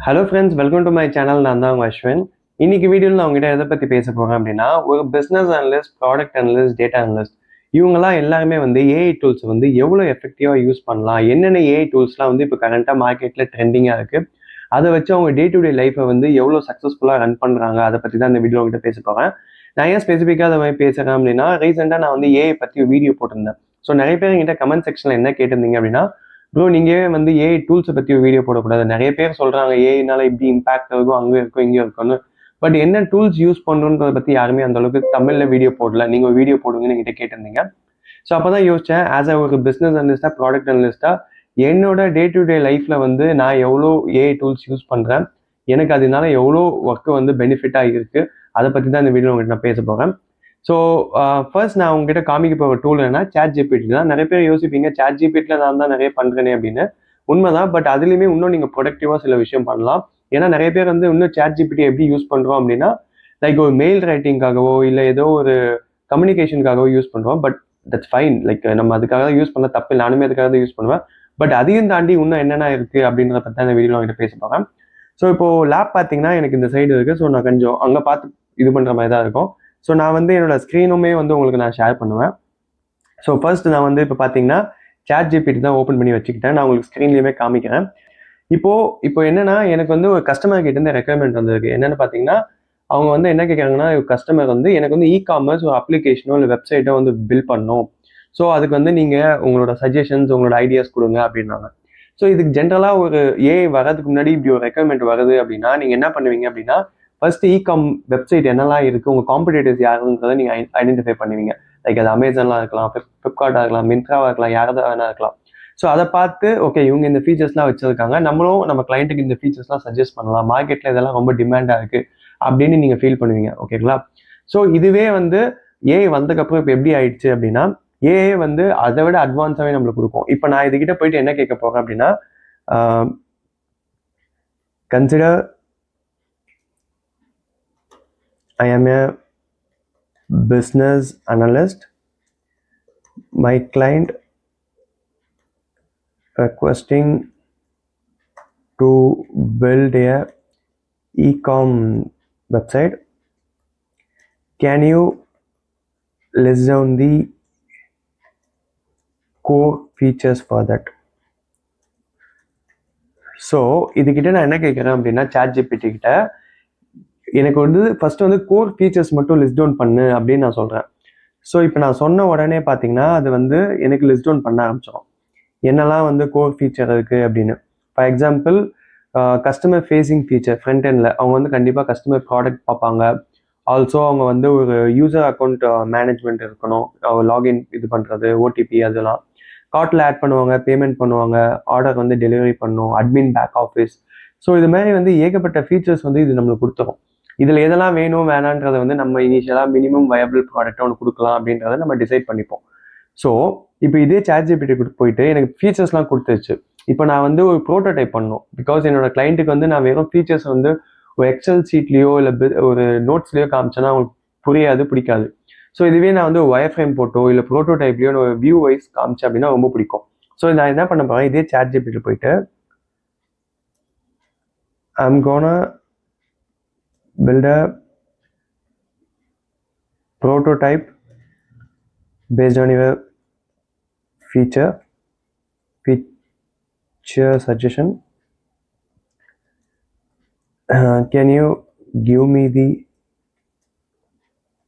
Hello friends, welcome to my channel. நான் தான் உங்கள் அஸ்வின். இன்னைக்கு வீடியோவில் நான் உங்ககிட்ட எதை பற்றி பேச போகிறேன் அப்படின்னா, ஒரு business analyst, product analyst, data analyst இவங்கெல்லாம் எல்லாருமே வந்து ஏஐ டூல்ஸ் வந்து எவ்வளோ எஃபெக்டிவாக யூஸ் பண்ணலாம், என்னென்ன ஏஐ டூல்ஸ்லாம் வந்து இப்போ கரண்ட்டாக மார்க்கெட்டில் ட்ரெண்டிங்காக இருக்குது, அதை வச்சு அவங்க டே டு டே லைஃப்பை வந்து எவ்வளோ சக்ஸஸ்ஃபுல்லாக ரன் பண்ணுறாங்க, அதை பற்றி தான் இந்த வீடியோ உங்ககிட்ட பேச போகிறேன். நான் ஏன் ஸ்பெசிஃபிக்காக அதை மாதிரி பேசுகிறேன் அப்படின்னா, ரீசெண்டாக நான் வந்து ஏஐ பற்றி வீடியோ போட்டிருந்தேன். ஸோ நிறைய பேர் என்கிட்ட கமெண்ட் செக்ஷனில் என்ன கேட்டிருந்தீங்க அப்படின்னா, ப்ரோ நீங்கள் வந்து ஏஐ டூல்ஸை பற்றி வீடியோ போடக்கூடாது, நிறைய பேர் சொல்கிறாங்க ஏஐனால இப்படி இம்பாக்ட் இருக்கும், அங்கே இருக்கும் இங்கே இருக்கும்னு. பட் என்ன டூல்ஸ் யூஸ் பண்ணுறதை பற்றி யாருமே அந்த அளவுக்கு தமிழில் வீடியோ போடல, நீங்கள் வீடியோ போடுங்கன்னு என்கிட்ட கேட்டிருந்தீங்க. ஸோ அப்போ தான் யோசித்தேன், ஆஸ் அ ஒரு பிஸ்னஸ் அனலிஸ்ட்டாக, ப்ராடக்ட் அனலிஸ்ட்டாக என்னோட டே டு டே லைஃப்பில் வந்து நான் எவ்வளோ ஏஐ டூல்ஸ் யூஸ் பண்ணுறேன், எனக்கு அதனால எவ்வளோ ஒர்க்கு வந்து பெனிஃபிட்டாக இருக்குது, அதை பற்றி தான் இந்த வீடியோ உங்கள்கிட்ட நான் பேச போகிறேன். ஸோ ஃபர்ஸ்ட் நான் உங்ககிட்ட காமிக்க போகிற டூல் என்னன்னா சாட் ஜிபிடி தான். நிறைய பேர் யோசிப்பீங்க சாட் ஜிபிடியில் நான் தான் நிறைய பண்ணுறேனே அப்படின்னு. உண்மைதான், பட் அதுலேயுமே இன்னும் நீங்கள் ப்ரொடக்டிவாக சில விஷயம் பண்ணலாம். ஏன்னா நிறைய பேர் வந்து இன்னும் சாட் ஜிபிடி எப்படி யூஸ் பண்ணுறோம் அப்படின்னா, லைக் ஒரு மெயில் ரைட்டிங்காகவோ இல்லை ஏதோ ஒரு கம்யூனிகேஷனுக்காகவோ யூஸ் பண்ணுறோம். பட் தட்ஸ் ஃபைன், லைக் நம்ம அதுக்காக தான் யூஸ் பண்ண தப்பு இல்லை, நானுமே அதுக்காக தான் யூஸ் பண்ணுவேன். பட் அதையும் தாண்டி இன்னும் என்னென்ன இருக்குது அப்படின்றத பற்றி இந்த வீடியோ அவங்ககிட்ட பேச போகிறேன். ஸோ இப்போது லேப் பார்த்தீங்கன்னா எனக்கு இந்த சைடு இருக்குது. ஸோ நான் கொஞ்சம் அங்கே பார்த்து இது பண்ணுற மாதிரி தான் இருக்கும். ஸோ நான் வந்து என்னோட ஸ்க்ரீனுமே வந்து உங்களுக்கு நான் ஷேர் பண்ணுவேன். ஸோ ஃபர்ஸ்ட் நான் வந்து இப்போ பார்த்தீங்கன்னா சாட் ஜிபிடி தான் ஓப்பன் பண்ணி வச்சுக்கிட்டேன். நான் உங்களுக்கு ஸ்க்ரீன்லேயுமே காமிக்கிறேன். இப்போ என்னன்னா எனக்கு வந்து ஒரு கஸ்டமர் கிட்ட இருந்து ரெக்யர்மெண்ட் வந்திருக்கு. என்னன்னு பார்த்தீங்கன்னா, அவங்க வந்து என்ன கேட்குறாங்கன்னா, கஸ்டமர் வந்து எனக்கு வந்து இ-காமர்ஸ் ஒரு அப்ளிகேஷனோ இல்லை வெப்சைட்டோ வந்து பில்ட் பண்ணணும். ஸோ அதுக்கு வந்து நீங்கள் உங்களோட சஜஷன்ஸ், உங்களோட ஐடியாஸ் கொடுங்க அப்படின்னாங்க. ஸோ இதுக்கு ஜென்ரலாக ஒரு ஏஐ வரதுக்கு முன்னாடி இப்படி ஒரு ரெக்யர்மெண்ட் வருது அப்படின்னா, நீங்கள் என்ன பண்ணுவீங்க அப்படின்னா, ஃபர்ஸ்ட் இ-காம் வெப்சைட் என்னெல்லாம் இருக்குது, உங்கள் காம்படிட்டர்ஸ் யாருன்றதை நீங்கள் ஐடென்டிஃபை பண்ணுவீங்க. லைக் அது அமேசான்லாம் இருக்கலாம், ஃப்ளிப்கார்ட்டாக இருக்கலாம், மிந்த்ராவாக இருக்கலாம், யாராவது வேணா இருக்கலாம். ஸோ அதை பார்த்து ஓகே இவங்க இந்த ஃபீச்சர்ஸ்லாம் வச்சுருக்காங்க, நம்மளும் நம்ம கிளைண்ட்டுக்கு இந்த ஃபீச்சர்ஸ்லாம் சஜஸ்ட் பண்ணலாம், மார்க்கெட்டில் இதெல்லாம் ரொம்ப டிமாண்டாக இருக்குது அப்படின்னு நீங்கள் ஃபீல் பண்ணுவீங்க. ஓகேங்களா? ஸோ இதுவே வந்து ஏஐ வந்ததுக்கப்புறம் இப்போ எப்படி ஆயிடுச்சு அப்படின்னா, ஏஐ வந்து அதை விட அட்வான்ஸாகவே நம்மளுக்கு கொடுக்கும். இப்போ நான் இதுக்கிட்ட போயிட்டு என்ன கேட்க போகிறேன் அப்படின்னா, consider I am a business analyst. My client requesting to build a e-com website. Can you list down the core features for that? So இதுக்கிட்ட நான் என்ன கேட்குறேன் அப்படின்னா, சாட் ஜிபிடி கிட்ட எனக்கு வந்து ஃபர்ஸ்ட் வந்து கோர் ஃபீச்சர்ஸ் மட்டும் லிஸ்ட் டவுன் பண்ணு அப்படின்னு நான் சொல்கிறேன். ஸோ இப்போ நான் சொன்ன உடனே பார்த்தீங்கன்னா அது வந்து எனக்கு லிஸ்ட் டவுன் பண்ண ஆரம்பிச்சிடும், என்னெல்லாம் வந்து கோர் ஃபீச்சர் இருக்குது அப்படின்னு. For example, customer facing feature front எண்டில் அவங்க வந்து கண்டிப்பாக கஸ்டமர் ப்ராடக்ட் பார்ப்பாங்க. ஆல்சோ அவங்க வந்து ஒரு யூசர் அக்கௌண்ட் மேனேஜ்மெண்ட் இருக்கணும், லாகின் இது பண்ணுறது, ஓடிபி அதெல்லாம் கார்ட்டில் ஆட் பண்ணுவாங்க, பேமெண்ட் பண்ணுவாங்க, ஆர்டர் வந்து டெலிவரி பண்ணும், அட்மின் பேக் ஆஃபீஸ். ஸோ இது மாதிரி வந்து ஏகப்பட்ட ஃபீச்சர்ஸ் வந்து இது நம்மளுக்கு கொடுத்துரும். இதில் எதெல்லாம் வேணும் வேணான்றதை வந்து நம்ம இனிஷியலாக மினிமம் வயபிள் ப்ராடக்டாக ஒன்று கொடுக்கலாம் அப்படின்றத நம்ம டிசைட் பண்ணிப்போம். ஸோ இப்போ இதே சாட் ஜிபிடி போயிட்டு எனக்கு ஃபீச்சர்ஸ்லாம் கொடுத்துருச்சு. இப்போ நான் வந்து ஒரு ப்ரோட்டோடைப் பண்ணணும், பிகாஸ் என்னோட கிளைண்ட்டுக்கு வந்து நான் வெறும் ஃபீச்சர்ஸ் வந்து ஒரு எக்ஸல் சீட்லேயோ இல்லை ஒரு நோட்ஸ்லேயோ காமிச்சேன்னா அவங்களுக்கு புரியாது, பிடிக்காது. ஸோ இதுவே நான் வந்து ஒயர் ஃப்ரேம் போட்டோ இல்லை ப்ரோட்டோடைப்லேயோ ஒரு வியூ வைஸ் காமிச்சேன் அப்படின்னா ரொம்ப பிடிக்கும். ஸோ நான் என்ன பண்ண போகிறேன், இதே சாட் ஜிபிடி போயிட்டு I'm gonna build a prototype based on your feature suggestion. Can you give me the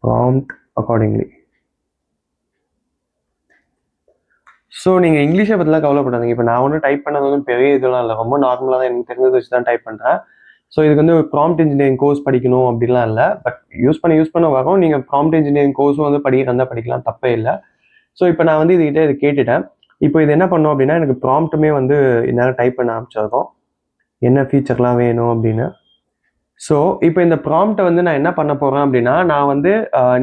prompt accordingly? So நீங்கள் இங்கிலீஷை பற்றிலாம் கவலைப்படாதீங்க. இப்போ நான் ஒன்றும் டைப் பண்ணது வந்து பெரிய இதெல்லாம் இல்லை, ரொம்ப நார்மலாக தான் எனக்கு தெரிஞ்சதை வச்சு தான் டைப் பண்ணுறேன். ஸோ இதுக்கு வந்து ஒரு ப்ராம்ப்ட் இன்ஜினியரிங் கோர்ஸ் படிக்கணும் அப்படிலாம் இல்லை, பட் யூஸ் பண்ண வரும். நீங்கள் ப்ராம்ப்ட் இன்ஜினியரிங் கோர்ஸும் வந்து படிக்கிறதா படிக்கலாம், தப்பே இல்லை. ஸோ இப்போ நான் வந்து இதுக்கிட்ட இது கேட்டுட்டேன். இப்போ இது என்ன பண்ணோம் அப்படின்னா, எனக்கு ப்ராம்ப்ட்டுமே வந்து என்னால் டைப் பண்ண ஆரம்பிச்சிருக்கோம், என்ன ஃபீச்சர்லாம் வேணும் அப்படின்னு. ஸோ இப்போ இந்த ப்ராம்ப்டை வந்து நான் என்ன பண்ண போகிறேன் அப்படின்னா, நான் வந்து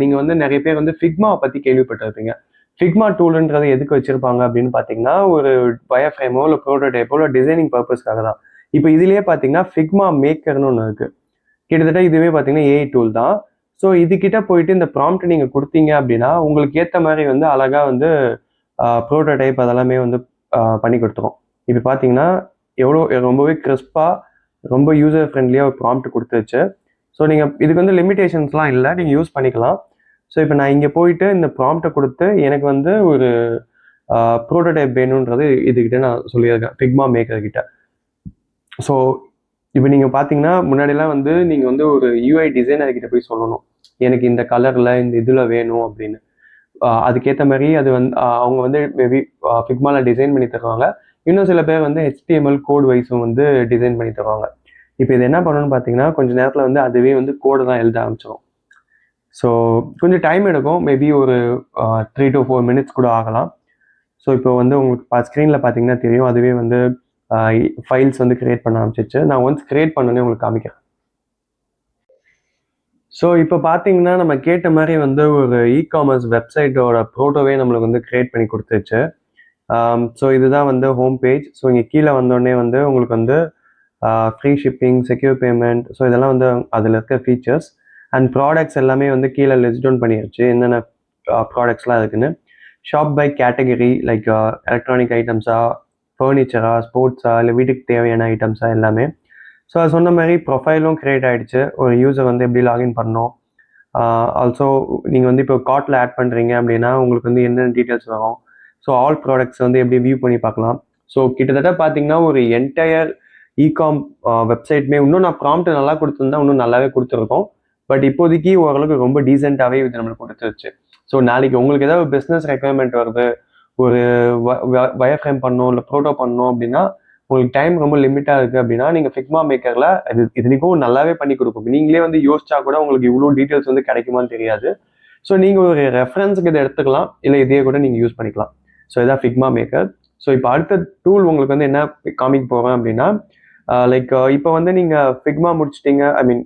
நீங்கள் வந்து நிறைய பேர் வந்து ஃபிக்மாவை பற்றி கேள்விப்பட்டிருப்பீங்க. ஃபிக்மா டூல்ன்றது எதுக்கு வச்சிருப்பாங்க அப்படின்னு பார்த்தீங்கன்னா, ஒரு வயர் ஃப்ரேமோ இல்லை ப்ரோட்டோடைப்போ இல்லை டிசைனிங் பர்பஸ்க்காக தான். இப்போ இதுலேயே பார்த்தீங்கன்னா ஃபிக்மா மேக்கர்னு ஒன்று இருக்குது. கிட்டத்தட்ட இதுவே பார்த்தீங்கன்னா ஏஐ டூல் தான். ஸோ இதுக்கிட்ட போயிட்டு இந்த ப்ராம்ப்ட் நீங்கள் கொடுத்தீங்க அப்படின்னா உங்களுக்கு ஏற்ற மாதிரி வந்து அழகாக வந்து ப்ரோட்டோடைப் அதெல்லாமே வந்து பண்ணி கொடுத்துரும். இப்போ பார்த்தீங்கன்னா எவ்வளோ ரொம்பவே கிறிஸ்பாக ரொம்ப யூசர் ஃப்ரெண்ட்லியாக ஒரு ப்ராம்ப்ட் கொடுத்துருச்சு. ஸோ நீங்கள் இதுக்கு வந்து லிமிடேஷன்ஸ்லாம் இல்லை, நீங்கள் யூஸ் பண்ணிக்கலாம். ஸோ இப்போ நான் இங்கே போயிட்டு இந்த ப்ராம்ப்டை கொடுத்து எனக்கு வந்து ஒரு ப்ரோட்டோடைப் வேணுன்றது இதுக்கிட்ட நான் சொல்லியிருக்கேன், ஃபிக்மா மேக்கர் கிட்ட. ஸோ இப்போ நீங்கள் பார்த்தீங்கன்னா முன்னாடிலாம் வந்து நீங்கள் வந்து ஒரு யூஐ டிசைனர் கிட்ட போய் சொல்லணும், எனக்கு இந்த கலரில் இந்த இதில் வேணும் அப்படின்னு. அதுக்கேற்ற மாதிரி அது வந்து அவங்க வந்து மேபி ஃபிக்மாவில் டிசைன் பண்ணி தருவாங்க. இன்னும் சில பேர் வந்து HTML கோட் வைஸும் வந்து டிசைன் பண்ணி தருவாங்க. இப்போ இது என்ன பண்ணணும்னு பார்த்தீங்கன்னா கொஞ்சம் நேரத்தில் வந்து அதுவே வந்து கோடு தான் எழுத ஆரம்பிச்சிடும். ஸோ கொஞ்சம் டைம் எடுக்கும், மேபி ஒரு 3 to 4 minutes கூட ஆகலாம். ஸோ இப்போ வந்து உங்களுக்கு ஸ்க்ரீனில் பார்த்தீங்கன்னா தெரியும், அதுவே வந்து ஃபைல்ஸ் வந்து கிரியேட் பண்ண ஆரம்பிச்சிச்சு. நான் ஒன்ஸ் கிரியேட் பண்ணோன்னே உங்களுக்கு காமிக்கிறேன். ஸோ இப்போ பார்த்தீங்கன்னா நம்ம கேட்ட மாதிரி வந்து ஒரு இ-காமர்ஸ் வெப்சைட்டோட ப்ரோட்டோவே நம்மளுக்கு வந்து கிரியேட் பண்ணி கொடுத்துருச்சு. ஸோ இதுதான் வந்து ஹோம் பேஜ். ஸோ இங்கே கீழே வந்தோடனே வந்து உங்களுக்கு வந்து free shipping, secure payment, so இதெல்லாம் வந்து அதில் இருக்க ஃபீச்சர்ஸ் அண்ட் ப்ராடக்ட்ஸ் எல்லாமே வந்து கீழே லிஸ்ட் டவுன் பண்ணிடுச்சு என்னென்ன ப்ராடக்ட்ஸ்லாம் இருக்குன்னு. Shop by category, like electronic ஐட்டம்ஸா, ஃபர்னிச்சரா, ஸ்போர்ட்ஸா, இல்லை வீட்டுக்கு தேவையான ஐட்டம்ஸா எல்லாமே. ஸோ அது சொன்ன மாதிரி ப்ரொஃபைலும் க்ரியேட் ஆகிடுச்சு, ஒரு யூஸர் வந்து எப்படி லாகின் பண்ணணும். ஆல்சோ நீங்கள் வந்து இப்போ கார்ட்டில் ஆட் பண்ணுறீங்க அப்படின்னா உங்களுக்கு வந்து என்னென்ன டீட்டெயில்ஸ் வரும். ஸோ ஆல் ப்ராடக்ட்ஸ் வந்து எப்படி வியூ பண்ணி பார்க்கலாம். ஸோ கிட்டத்தட்ட பார்த்தீங்கன்னா ஒரு என்டையர் இகாம் வெப்சைட்மே இன்னும் நான் ப்ராம்ப்ட் நல்லா கொடுத்துருந்தா இன்னும் நல்லாவே கொடுத்துருக்கோம். பட் இப்போதைக்கு ஓரளவுக்கு ரொம்ப டீசெண்டாகவே இது நம்மளுக்கு கொடுத்துருச்சு. ஸோ நாளைக்கு உங்களுக்கு ஏதாவது பிஸ்னஸ் ரெக்குயர்மெண்ட் வருது, ஒரு வயர் ஃப்ரேம் பண்ணணும் இல்லை ப்ரோட்டோ பண்ணணும் அப்படின்னா உங்களுக்கு டைம் ரொம்ப லிமிட்டாக இருக்குது அப்படின்னா நீங்கள் ஃபிக்மா மேக்கரில் இது இதுக்கும் நல்லாவே பண்ணி கொடுக்கும். நீங்களே வந்து யோசிச்சா கூட உங்களுக்கு இவ்வளோ டீட்டெயில்ஸ் வந்து கிடைக்குமான்னு தெரியாது. ஸோ நீங்கள் ஒரு ரெஃபரன்ஸுக்கு இதை எடுத்துக்கலாம், இல்லை இதையே கூட நீங்கள் யூஸ் பண்ணிக்கலாம். ஸோ இதான் ஃபிக்மா மேக்கர். ஸோ இப்போ அடுத்த டூல் உங்களுக்கு வந்து என்ன காமிக்க போகிறேன் அப்படின்னா, லைக் இப்போ வந்து நீங்கள் ஃபிக்மா முடிச்சிட்டிங்க, ஐ மீன்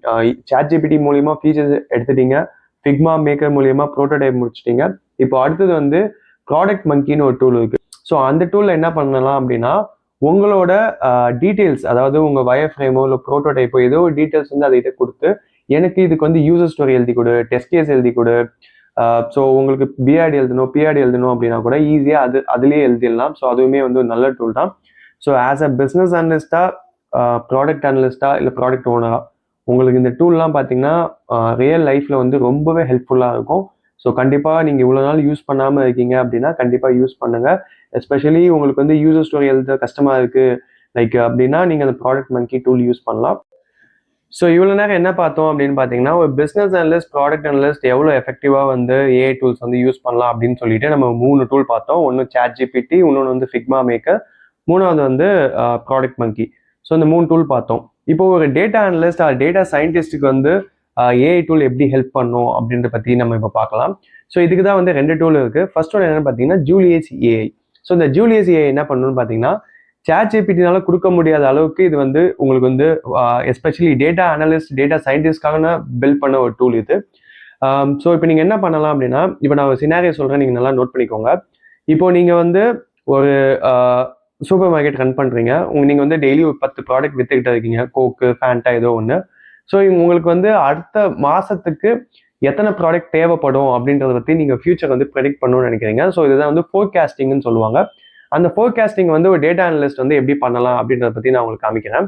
ChatGPT மூலியமாக ஃபீச்சர்ஸ் எடுத்துட்டீங்க, ஃபிக்மா மேக்கர் மூலியமாக ப்ரோட்டோடைப் முடிச்சிட்டிங்க. இப்போ அடுத்தது வந்து ப்ராடக்ட் மங்கின்னு ஒரு டூல் இருக்குது. ஸோ அந்த டூலில் என்ன பண்ணலாம் அப்படின்னா உங்களோட டீட்டெயில்ஸ், அதாவது உங்கள் வயர் ஃப்ரேமோ இல்லை ப்ரோட்டோடைப்போ ஏதோ ஒரு டீட்டெயில்ஸ் வந்து அதை கொடுத்து எனக்கு இதுக்கு வந்து யூசர் ஸ்டோரி எழுதி கொடு, டெஸ்ட் கேஸ் எழுதி கொடு. ஸோ உங்களுக்கு பிஆர்டி எழுதணும், பிஆர்டி எழுதணும் அப்படின்னா கூட ஈஸியாக அதுலேயே எழுதிடலாம். ஸோ அதுவுமே வந்து ஒரு நல்ல டூல் தான். ஸோ ஆஸ் அ பிஸ்னஸ் அனலிஸ்டா, ப்ராடக்ட் அனலிஸ்டா, இல்லை ப்ராடக்ட் ஓனரா, உங்களுக்கு இந்த டூல்லாம் பார்த்தீங்கன்னா ரியல் லைஃப்பில் வந்து ரொம்பவே ஹெல்ப்ஃபுல்லாக இருக்கும். ஸோ கண்டிப்பாக நீங்கள் இவ்வளோ நாள் யூஸ் பண்ணாமல் இருக்கீங்க அப்படின்னா கண்டிப்பாக யூஸ் பண்ணுங்கள். எஸ்பெஷலி உங்களுக்கு வந்து யூசர் ஸ்டோரி எழுத கஷ்டமாக இருக்குது லைக் அப்படின்னா நீங்கள் அந்த ப்ராடக்ட் மங்கி டூல் யூஸ் பண்ணலாம். ஸோ இவ்வளோ நேரம் என்ன பார்த்தோம் அப்படின்னு பார்த்தீங்கன்னா, ஒரு பிஸ்னஸ் அனலிஸ்ட், ப்ராடக்ட் அனலிஸ்ட் எவ்வளோ எஃபெக்டிவாக வந்து ஏஐ டூல்ஸ் வந்து யூஸ் பண்ணலாம் அப்படின்னு சொல்லிட்டு நம்ம 3 டூல் பார்த்தோம். ஒன்று ChatGPT, இன்னொன்று வந்து ஃபிக்மா மேக்கர், மூணாவது வந்து ப்ராடக்ட் மங்கி. ஸோ இந்த 3 டூல் பார்த்தோம். இப்போ ஒரு டேட்டா அனலிஸ்ட் ஆர் டேட்டா சயின்டிஸ்ட்டுக்கு வந்து ஏஐ டூல் எப்படி ஹெல்ப் பண்ணும் அப்படின்றத பற்றி நம்ம இப்போ பார்க்கலாம். ஸோ இதுக்கு தான் வந்து 2 டூல் இருக்குது. ஃபர்ஸ்ட் ஒன்று என்னென்னு பார்த்தீங்கன்னா ஜூலியஸ் ஏஐ. ஸோ இந்த ஜூலியஸ் ஏஐ என்ன பண்ணணும்னு பார்த்தீங்கன்னா, ChatGPTனால கொடுக்க முடியாத அளவுக்கு இது வந்து உங்களுக்கு வந்து எஸ்பெஷலி டேட்டா அனலிஸ்ட், டேட்டா சயின்டிஸ்ட்காக பில்ட் பண்ண ஒரு டூல் இது. ஸோ இப்போ நீங்கள் என்ன பண்ணலாம் அப்படின்னா, இப்போ நான் ஒரு சினாரியோ சொல்கிறேன், நீங்கள் நல்லா நோட் பண்ணிக்கோங்க. இப்போ நீங்கள் வந்து ஒரு சூப்பர் மார்க்கெட் ரன் பண்ணுறீங்க, நீங்கள் வந்து டெய்லி ஒரு 10 ப்ராடக்ட் வித்துக்கிட்டு இருக்கீங்க, கோக்கு, ஃபேண்டா ஏதோ ஒன்று. ஸோ உங்களுக்கு வந்து அடுத்த மாதத்துக்கு எத்தனை ப்ராடக்ட் தேவைப்படும் அப்படின்றத பற்றி நீங்கள் ஃபியூச்சர் வந்து ப்ரெடிக்ட் பண்ணணும்னு நினைக்கிறீங்க. ஸோ இதுதான் வந்து ஃபோர்காஸ்டிங்னு சொல்லுவாங்க. அந்த ஃபோர்காஸ்டிங் வந்து ஒரு டேட்டா அனலிஸ்ட் வந்து எப்படி பண்ணலாம் அப்படின்றத பற்றி நான் உங்களுக்கு காமிக்கிறேன்.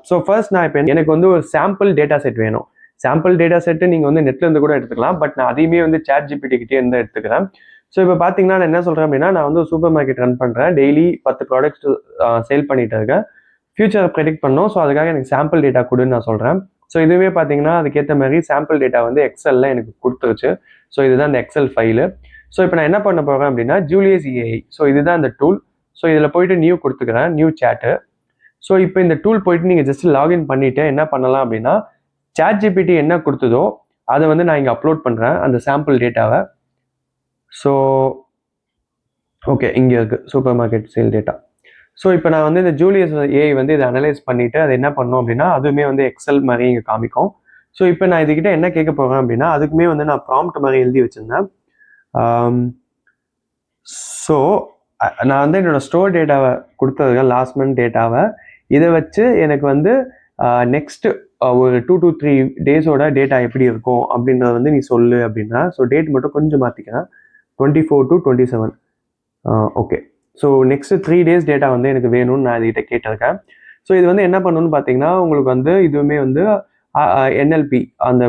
ஸோ ஃபர்ஸ்ட் நான் இப்போ எனக்கு வந்து ஒரு சாம்பிள் டேட்டா செட் வேணும். சாம்பிள் டேட்டா செட்டு நீங்கள் வந்து நெட்லேருந்து கூட எடுத்துக்கலாம், பட் நான் அதையுமே வந்து ChatGPT கிட்டே இருந்து எடுத்துக்கிறேன். ஸோ இப்போ பார்த்தீங்கன்னா நான் என்ன சொல்கிறேன் அப்படின்னா, நான் வந்து சூப்பர் மார்க்கெட் ரன் பண்ணுறேன், டெய்லி 10 ப்ராடக்ட்ஸ் சேல் பண்ணிட்டு இருக்கேன், ஃபியூச்சரை ப்ரெடிக்ட் பண்ணோம். ஸோ அதுக்காக எனக்கு சாம்பிள் டேட்டா கொடுன்னு நான் சொல்கிறேன். ஸோ இதுவே பார்த்தீங்கன்னா அதுக்கேற்ற மாதிரி சாம்பிள் டேட்டா வந்து எக்ஸலில் எனக்கு கொடுத்துருச்சு. ஸோ இதுதான் இந்த எக்ஸல் ஃபைலு. ஸோ இப்போ நான் என்ன பண்ண போகிறேன் அப்படின்னா ஜூலியஸ் ஏஐ. ஸோ இதுதான் இந்த டூல். ஸோ இதில் போயிட்டு நியூ கொடுத்துக்கிறேன், நியூ சேட்டு. ஸோ இப்போ இந்த டூல் போயிட்டு நீங்கள் ஜஸ்ட் லாகின் பண்ணிவிட்டு என்ன பண்ணலாம் அப்படின்னா, ChatGPT என்ன கொடுத்ததோ அதை வந்து நான் இங்கே அப்லோட் பண்ணுறேன், அந்த சாம்பிள் டேட்டாவை. ஸோ ஓகே, இங்கே இருக்குது super market sale data. So இப்போ நான் வந்து இந்த ஜூலியஸ் ஏஐ வந்து இதை அனலைஸ் பண்ணிவிட்டு அதை என்ன பண்ணோம் அப்படின்னா அதுவுமே வந்து எக்ஸல் மாதிரி இங்கே காமிக்கும். ஸோ இப்போ நான் இதுக்கிட்ட என்ன கேட்க போகிறேன் அப்படின்னா, அதுக்குமே வந்து நான் ப்ராம்ப்ட் மாதிரி எழுதி வச்சுருந்தேன். ஸோ நான் வந்து என்னோடய ஸ்டோர் டேட்டாவை கொடுத்ததுக்கு லாஸ்ட் மந்த் டேட்டாவை இதை வச்சு எனக்கு வந்து நெக்ஸ்ட்டு ஒரு 2 to 3 டேஸோட டேட்டா எப்படி இருக்கும் அப்படின்றத வந்து நீ சொல்லு அப்படின்னா. ஸோ டேட் மட்டும் கொஞ்சம் மாற்றிக்கிறேன், 24 to 27. Okay, so next 3 days data வந்து எனக்கு வேணும்னு நான் இதுகிட்ட கேட்டிருக்கேன். ஸோ இது வந்து என்ன பண்ணணும்னு பார்த்தீங்கன்னா உங்களுக்கு வந்து இதுவுமே வந்து NLP அந்த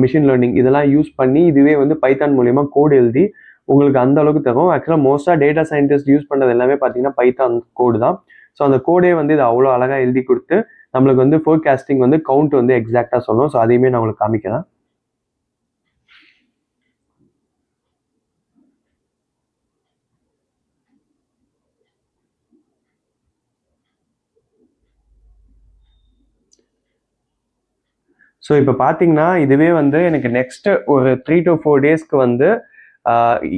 மிஷின் லேர்னிங் இதெல்லாம் யூஸ் பண்ணி இதுவே வந்து பைத்தான் மூலியமா கோடு எழுதி உங்களுக்கு அந்த அளவுக்கு தரும். ஆக்சுவலாக மோஸ்ட்டாக டேட்டா சயின்டிஸ்ட் யூஸ் பண்ணுறது எல்லாமே பார்த்தீங்கன்னா பைத்தான் கோடு தான். ஸோ அந்த கோடே வந்து இது அவ்வளோ அழகாக எழுதி கொடுத்து நம்மளுக்கு வந்து ஃபோர்காஸ்டிங் வந்து கவுண்ட் வந்து எக்ஸாக்டாக சொல்லும். ஸோ அதையுமே நான் உங்களுக்கு காமிக்கிறேன். ஸோ இப்போ பார்த்தீங்கன்னா இதுவே வந்து எனக்கு நெக்ஸ்ட் ஒரு 3 to 4 டேஸ்க்கு வந்து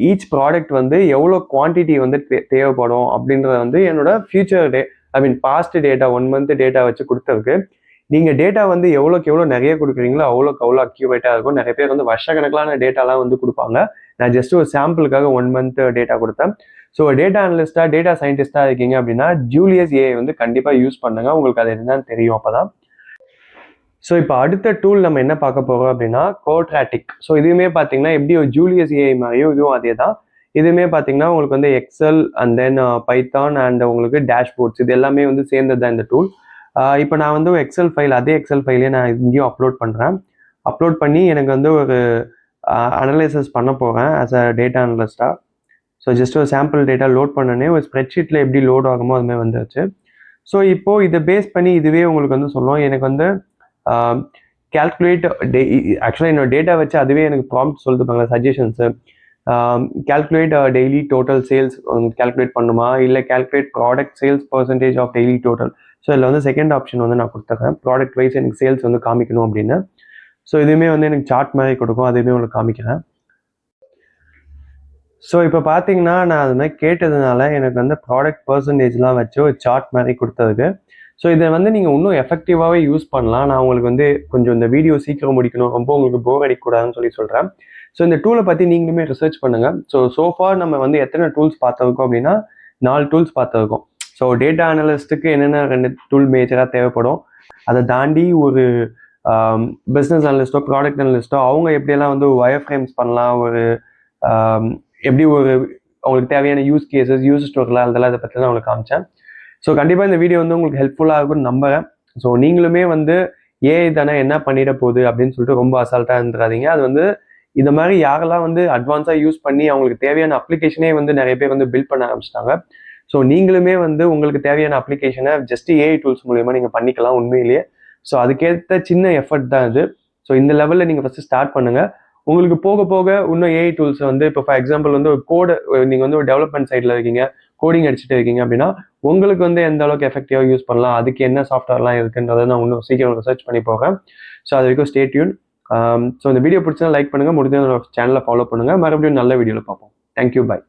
ஈச் ப்ராடக்ட் வந்து எவ்வளோ குவான்டிட்டி வந்து தேவைப்படும் அப்படின்றத வந்து என்னோட future past data 1 month data வச்சு கொடுத்துருக்கு. நீங்கள் டேட்டா வந்து எவ்வளோக்கு எவ்வளோ நிறைய கொடுக்குறீங்களோ அவ்வளோக்கு அவ்வளோ அக்யூரேட்டாக இருக்கும். நிறைய பேர் வந்து வருஷக்கணக்கான டேட்டாலாம் வந்து கொடுப்பாங்க. நான் ஜஸ்ட் ஒரு சாம்பிளுக்காக 1 month டேட்டா கொடுத்தேன். ஸோ டேட்டா அனலிஸ்டா டேட்டா சயின்டிஸ்டாக இருக்கீங்க அப்படின்னா ஜூலியஸ் ஏஐ வந்து கண்டிப்பாக யூஸ் பண்ணுங்க. உங்களுக்கு அது என்னன்னு தெரியும் அப்போதான். ஸோ இப்போ அடுத்த டூல் நம்ம என்ன பார்க்க போகிறோம் அப்படின்னா கோட்ராட்டிக். ஸோ இதுவுமே பார்த்தீங்கன்னா எப்படி ஒரு ஜூலியஸ் ஏஐ மாதிரியும் இதுவும் அதே தான். இதுவுமே பார்த்தீங்கன்னா உங்களுக்கு வந்து Excel and then Python and உங்களுக்கு டேஷ்போர்ட்ஸ் இது எல்லாமே வந்து சேர்ந்தது தான் இந்த டூல். இப்போ நான் வந்து ஒரு எக்ஸல் ஃபைல் அதே எக்ஸல் ஃபைலே நான் இங்கேயும் அப்லோட் பண்ணுறேன். அப்லோட் பண்ணி எனக்கு வந்து ஒரு அனலைசஸ் பண்ண போகிறேன் ஆஸ் அ டேட்டா அனலிஸ்டாக. ஸோ ஜஸ்ட் ஒரு சாம்பிள் டேட்டா லோட் பண்ணனே ஒரு ஸ்ப்ரெட்ஷீட்டில் எப்படி லோட் ஆகுமோ அதுமாதிரி வந்துருச்சு. ஸோ இப்போது இதை பேஸ் பண்ணி இதுவே உங்களுக்கு வந்து சொல்லுவோம் எனக்கு வந்து கேல்குலேட் ஆக்சுவலாக என்னோட டேட்டா வச்சு அதுவே எனக்கு ப்ராம்ப்ட் சொல்லிட்டுப்பாங்க suggestions. Calculate daily total sales calculate பண்ணுமா இல்லை calculate product sales percentage of daily total. So இதில் வந்து செகண்ட் ஆப்ஷன் வந்து நான் கொடுத்துறேன் ப்ராடக்ட் வைஸ் எனக்கு சேல்ஸ் வந்து காமிக்கணும் அப்படின்னு. ஸோ இதுவுமே வந்து எனக்கு சார்ட் மாதிரி கொடுக்கும் அதுவுமே உங்களுக்கு காமிக்கிறேன். ஸோ இப்போ பார்த்தீங்கன்னா நான் அது மாதிரி கேட்டதுனால எனக்கு வந்து ப்ராடக்ட் பர்சன்டேஜ்லாம் வச்சு ஒரு சார்ட் மாதிரி கொடுத்ததுக்கு. ஸோ இதை வந்து நீங்கள் இன்னும் எஃபெக்டிவாகவே யூஸ் பண்ணலாம். நான் உங்களுக்கு வந்து கொஞ்சம் இந்த வீடியோ சீக்கிரம் முடிக்கணும் ரொம்ப உங்களுக்கு போர் அடிக்கக்கூடாதுன்னு சொல்லி சொல்கிறேன். ஸோ இந்த டூலை பற்றி நீங்களுமே ரிசர்ச் பண்ணுங்கள். சோஃபார் நம்ம வந்து எத்தனை டூல்ஸ் பார்த்துருக்கோம் அப்படின்னா 4 டூல்ஸ் பார்த்துருக்கோம். ஸோ டேட்டா அனலிஸ்ட்டுக்கு என்னென்ன 2 டூல் மேஜராக தேவைப்படும். அதை தாண்டி ஒரு பிஸ்னஸ் அனலிஸ்ட்டோ ப்ராடக்ட் அனலிஸ்ட்டோ அவங்க எப்படியெல்லாம் வந்து வயர் ஃப்ரேம்ஸ் பண்ணலாம், ஒரு எப்படி ஒரு அவங்களுக்கு தேவையான யூஸ் கேசஸ் யூஸ் ஸ்டோர்லாம் அதெல்லாம் இதை பற்றி தான் அவங்களுக்கு காமிச்சேன். ஸோ கண்டிப்பாக இந்த வீடியோ வந்து உங்களுக்கு ஹெல்ப்ஃபுல்லாக இருக்கும்னு நம்புகிறேன். ஸோ நீங்களுமே வந்து ஏஐ தானே என்ன பண்ணிட போகுது அப்படின்னு சொல்லிட்டு ரொம்ப அசால்ட்டாக இருந்துடாதீங்க. அது வந்து இந்த மாதிரி யாரெல்லாம் வந்து அட்வான்ஸாக யூஸ் பண்ணி அவங்களுக்கு தேவையான அப்ளிகேஷனே வந்து நிறைய பேர் வந்து பில்ட் பண்ண ஆரம்பிச்சிட்டாங்க. ஸோ நீங்களுமே வந்து உங்களுக்கு தேவையான அப்ளிகேஷனை ஜஸ்ட் ஏஐ டூல்ஸ் மூலமா நீங்கள் பண்ணிக்கலாம் உண்மையிலேயே. ஸோ அதுக்கேற்ற சின்ன எஃபர்ட் தான் இது. ஸோ இந்த லெவலில் நீங்கள் ஃபஸ்ட்டு ஸ்டார்ட் பண்ணுங்கள். உங்களுக்கு போக போக இன்னும் ஏஐ டூல்ஸ் வந்து இப்போ ஃபார் எக்ஸாம்பிள் வந்து ஒரு கோடு நீங்கள் வந்து ஒரு டெவலப்மெண்ட் சைடில் இருக்கீங்க கோடிங் அடிச்சுட்டு இருக்கீங்க அப்படின்னா உங்களுக்கு வந்து எந்த அளவுக்கு எஃபெக்டிவாக யூஸ் பண்ணலாம் அதுக்கு என்ன சாஃப்ட்வேர்லாம் இருக்குன்றதை நான் இன்னும் சீக்கிரம் ரிசர்ச் பண்ணி போகிறேன். ஸோ அது வரைக்கும் ஸ்டே டியூன். ஸோ இந்த வீடியோ பிடிச்சா லைக் பண்ணுங்கள், முடிஞ்ச சேனலை ஃபாலோ பண்ணுங்கள். மறுபடியும் நல்ல வீடியோவில் பார்ப்போம். Thank you, by.